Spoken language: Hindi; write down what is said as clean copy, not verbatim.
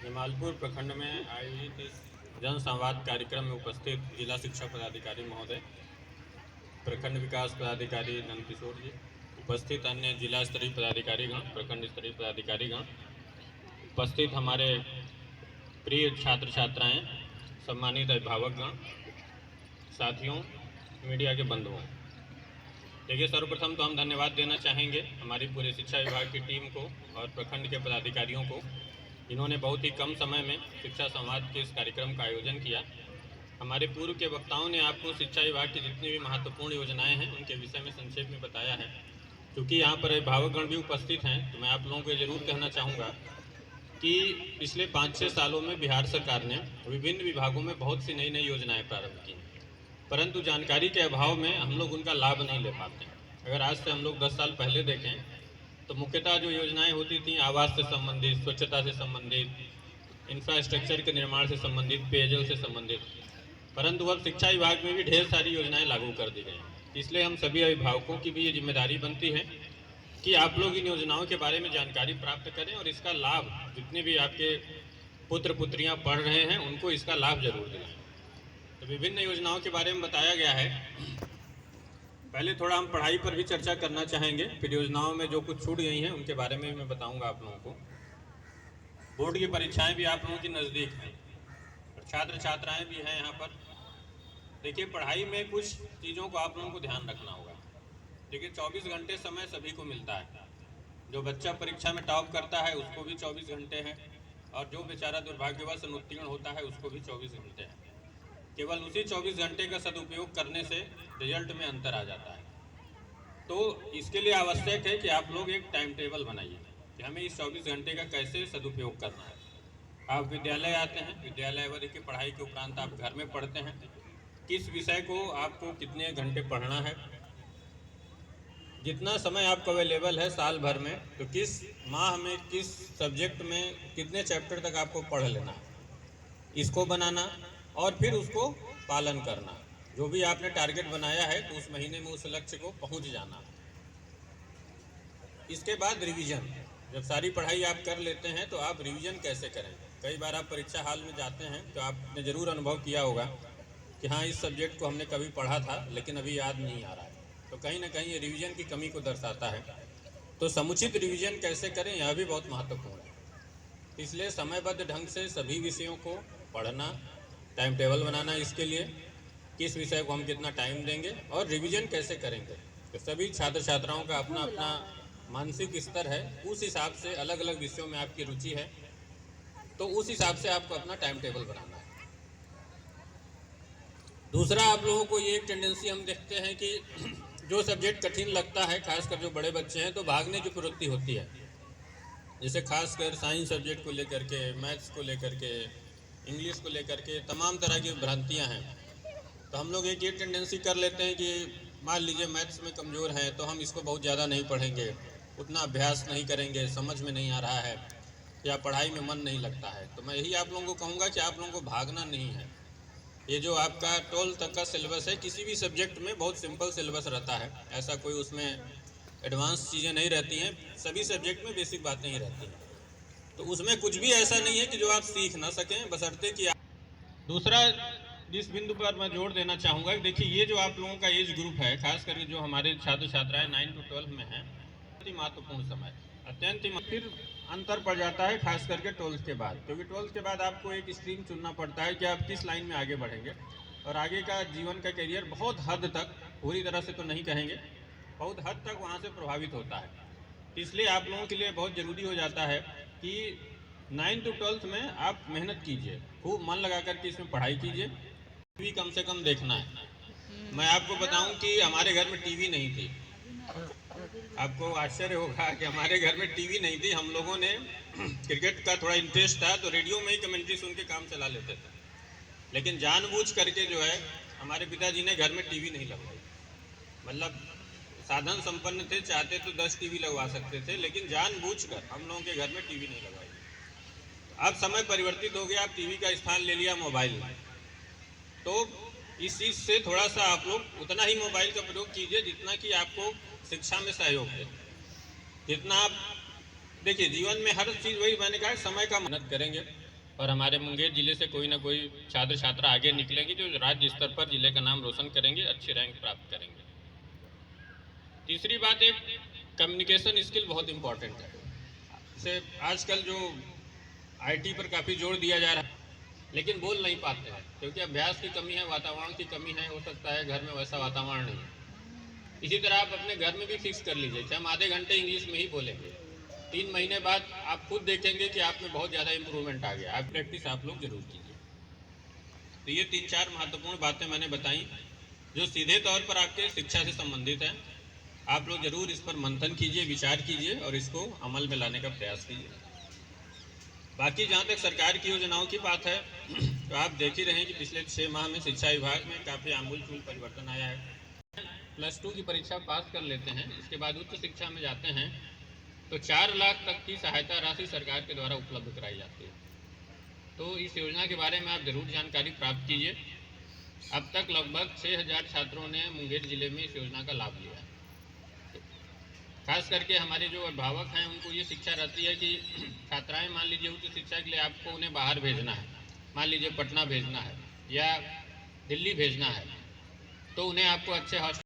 जमालपुर प्रखंड में आयोजित इस जन संवाद कार्यक्रम में उपस्थित जिला शिक्षा पदाधिकारी महोदय, प्रखंड विकास पदाधिकारी नंदकिशोर जी, उपस्थित अन्य जिला स्तरीय पदाधिकारीगण, प्रखंड स्तरीय पदाधिकारीगण, उपस्थित हमारे प्रिय छात्र छात्राएं, सम्मानित अभिभावकगण, साथियों, मीडिया के बंधुओं। देखिए, सर्वप्रथम तो हम धन्यवाद देना चाहेंगे हमारी पूरे शिक्षा विभाग की टीम को और प्रखंड के पदाधिकारियों को, जिन्होंने बहुत ही कम समय में शिक्षा संवाद के इस कार्यक्रम का आयोजन किया। हमारे पूर्व के वक्ताओं ने आपको शिक्षा विभाग की जितनी भी महत्वपूर्ण योजनाएं हैं उनके विषय में संक्षेप में बताया है। क्योंकि यहाँ पर अभिभावकगण भी उपस्थित हैं, तो मैं आप लोगों को जरूर कहना चाहूँगा कि पिछले 5-6 सालों में बिहार सरकार ने विभिन्न विभागों में बहुत सी नई नई योजनाएं प्रारंभ की, परंतु जानकारी के अभाव में हम लोग उनका लाभ नहीं ले पाते। अगर आज से हम लोग 10 साल पहले देखें तो मुख्यतः जो योजनाएं होती थी आवास से संबंधित, स्वच्छता से संबंधित, इंफ्रास्ट्रक्चर के निर्माण से संबंधित, पेयजल से संबंधित, परंतु अब शिक्षा विभाग में भी ढेर सारी योजनाएं लागू कर दी गई। इसलिए हम सभी अभिभावकों की भी ये जिम्मेदारी बनती है कि आप लोग इन योजनाओं के बारे में जानकारी प्राप्त करें और इसका लाभ जितने भी आपके पुत्र पुत्रियां पढ़ रहे हैं उनको इसका लाभ जरूर दिलाएं। तो विभिन्न योजनाओं के बारे में बताया गया है। पहले थोड़ा हम पढ़ाई पर भी चर्चा करना चाहेंगे, फिर योजनाओं में जो कुछ छूट गई हैं उनके बारे में मैं बताऊंगा आप लोगों को। बोर्ड की परीक्षाएं भी आप लोगों की नज़दीक हैं और छात्र छात्राएं भी हैं यहाँ पर। देखिए, पढ़ाई में कुछ चीज़ों को आप लोगों को ध्यान रखना होगा। देखिए, 24 घंटे समय सभी को मिलता है। जो बच्चा परीक्षा में टॉप करता है उसको भी 24 घंटे हैं, और जो बेचारा दुर्भाग्यवश अनुत्तीर्ण होता है उसको भी 24 घंटे हैं। केवल उसी 24 घंटे का सदुपयोग करने से रिजल्ट में अंतर आ जाता है। तो इसके लिए आवश्यक है कि आप लोग एक टाइम टेबल बनाइए कि हमें इस 24 घंटे का कैसे सदुपयोग करना है। आप विद्यालय आते हैं, विद्यालय अवधि की पढ़ाई के उपरांत आप घर में पढ़ते हैं, किस विषय को आपको कितने घंटे पढ़ना है, जितना समय आपको अवेलेबल है साल भर में, तो किस माह में किस सब्जेक्ट में कितने चैप्टर तक आपको पढ़ लेना है, इसको बनाना और फिर उसको पालन करना। जो भी आपने टारगेट बनाया है तो उस महीने में उस लक्ष्य को पहुंच जाना। इसके बाद रिवीजन। जब सारी पढ़ाई आप कर लेते हैं तो आप रिवीजन कैसे करें। कई बार आप परीक्षा हाल में जाते हैं तो आपने ज़रूर अनुभव किया होगा कि हाँ, इस सब्जेक्ट को हमने कभी पढ़ा था लेकिन अभी याद नहीं आ रहा है। तो कहीं ना कहीं ये रिवीजन की कमी को दर्शाता है। तो समुचित रिवीजन कैसे करें यह भी बहुत महत्वपूर्ण है। इसलिए समयबद्ध ढंग से सभी विषयों को पढ़ना, टाइम टेबल बनाना, इसके लिए किस विषय को हम कितना टाइम देंगे और रिवीजन कैसे करेंगे। तो सभी छात्र छात्राओं का अपना अपना मानसिक स्तर है, उस हिसाब से अलग अलग विषयों में आपकी रुचि है, तो उस हिसाब से आपको अपना टाइम टेबल बनाना है। दूसरा, आप लोगों को ये एक टेंडेंसी हम देखते हैं कि जो सब्जेक्ट कठिन लगता है, खासकर जो बड़े बच्चे हैं, तो भागने की प्रवृत्ति होती है। जैसे खासकर साइंस सब्जेक्ट को लेकर के, मैथ्स को लेकर के, इंग्लिश को लेकर के तमाम तरह की भ्रांतियां हैं। तो हम लोग एक ये टेंडेंसी कर लेते हैं कि मान लीजिए मैथ्स में कमज़ोर हैं तो हम इसको बहुत ज़्यादा नहीं पढ़ेंगे, उतना अभ्यास नहीं करेंगे, समझ में नहीं आ रहा है या पढ़ाई में मन नहीं लगता है। तो मैं यही आप लोगों को कहूँगा कि आप लोगों को भागना नहीं है। ये जो आपका 12 तक का सिलेबस है, किसी भी सब्जेक्ट में बहुत सिंपल सिलेबस रहता है, ऐसा कोई उसमें एडवांस चीज़ें नहीं रहती हैं। सभी सब्जेक्ट में बेसिक बातें ही रहती हैं। तो उसमें कुछ भी ऐसा नहीं है कि जो आप सीख ना सकें, बशर्ते कि दूसरा जिस बिंदु पर मैं जोर देना चाहूँगा, देखिए ये जो आप लोगों का एज ग्रुप है, खास करके जो हमारे छात्र छात्राएं 9 to 12 में हैं, बहुत ही महत्वपूर्ण समय, अत्यंत ही। फिर अंतर पड़ जाता है खास करके 12th के बाद, क्योंकि 12th के बाद आपको एक स्ट्रीम चुनना पड़ता है कि आप किस लाइन में आगे बढ़ेंगे। और आगे का जीवन का करियर बहुत हद तक, पूरी तरह से तो नहीं कहेंगे, बहुत हद तक वहाँ से प्रभावित होता है। इसलिए आप लोगों के लिए बहुत ज़रूरी हो जाता है कि 9 to 12 में आप मेहनत कीजिए, खूब मन लगा करके इसमें पढ़ाई कीजिए। टीवी कम से कम देखना है। मैं आपको बताऊं कि हमारे घर में टीवी नहीं थी। आपको आश्चर्य होगा कि हमारे घर में टीवी नहीं थी। हम लोगों ने क्रिकेट का थोड़ा इंटरेस्ट था तो रेडियो में ही कमेंट्री सुन के काम चला लेते थे। लेकिन जानबूझ करके जो है हमारे पिताजी ने घर में टीवी नहीं लगवाई। मतलब साधन संपन्न थे, चाहते तो 10 टीवी लगवा सकते थे, लेकिन जानबूझकर हम लोगों के घर में टीवी नहीं लगवाई। अब समय परिवर्तित हो गया, अब टीवी का स्थान ले लिया मोबाइल। तो इस चीज़ से थोड़ा सा आप लोग उतना ही मोबाइल का प्रयोग कीजिए जितना कि आपको शिक्षा में सहयोग दे। जितना आप देखिए, जीवन में हर चीज़, वही मैंने कहा, समय का मेहनत करेंगे और हमारे मुंगेर जिले से कोई ना कोई छात्र छात्रा आगे निकलेंगे जो राज्य स्तर पर जिले का नाम रोशन करेंगे, अच्छी रैंक प्राप्त करेंगे। तीसरी बात, एक कम्युनिकेशन स्किल बहुत इम्पोर्टेंट है। जैसे आजकल जो आईटी पर काफ़ी जोर दिया जा रहा है, लेकिन बोल नहीं पाते हैं क्योंकि अभ्यास की कमी है, वातावरण की कमी है। हो सकता है घर में वैसा वातावरण नहीं है। इसी तरह आप अपने घर में भी फिक्स कर लीजिए कि हम आधे घंटे इंग्लिश में ही बोलेंगे। 3 महीने बाद आप खुद देखेंगे कि आप में बहुत ज़्यादा इम्प्रूवमेंट आ गया। आप प्रैक्टिस आप लोग जरूर कीजिए। तो ये 3-4 महत्वपूर्ण बातें मैंने बताई जो सीधे तौर पर आपके शिक्षा से संबंधित हैं। आप लोग जरूर इस पर मंथन कीजिए, विचार कीजिए और इसको अमल में लाने का प्रयास कीजिए। बाकी जहाँ तक सरकार की योजनाओं की बात है तो आप देख ही रहे हैं कि पिछले 6 माह में शिक्षा विभाग में काफ़ी आमूलचूल परिवर्तन आया है। +2 की परीक्षा पास कर लेते हैं, इसके बाद उच्च शिक्षा में जाते हैं तो 4 लाख तक की सहायता राशि सरकार के द्वारा उपलब्ध कराई जाती है। तो इस योजना के बारे में आप जरूर जानकारी प्राप्त कीजिए। अब तक लगभग 6000 छात्रों ने मुंगेर जिले में इस योजना का लाभ लिया है। खास करके हमारे जो अभिभावक हैं उनको ये शिक्षा रहती है कि छात्राएं मान लीजिए उच्च शिक्षा के लिए आपको उन्हें बाहर भेजना है, मान लीजिए पटना भेजना है या दिल्ली भेजना है, तो उन्हें आपको अच्छे हॉस्टल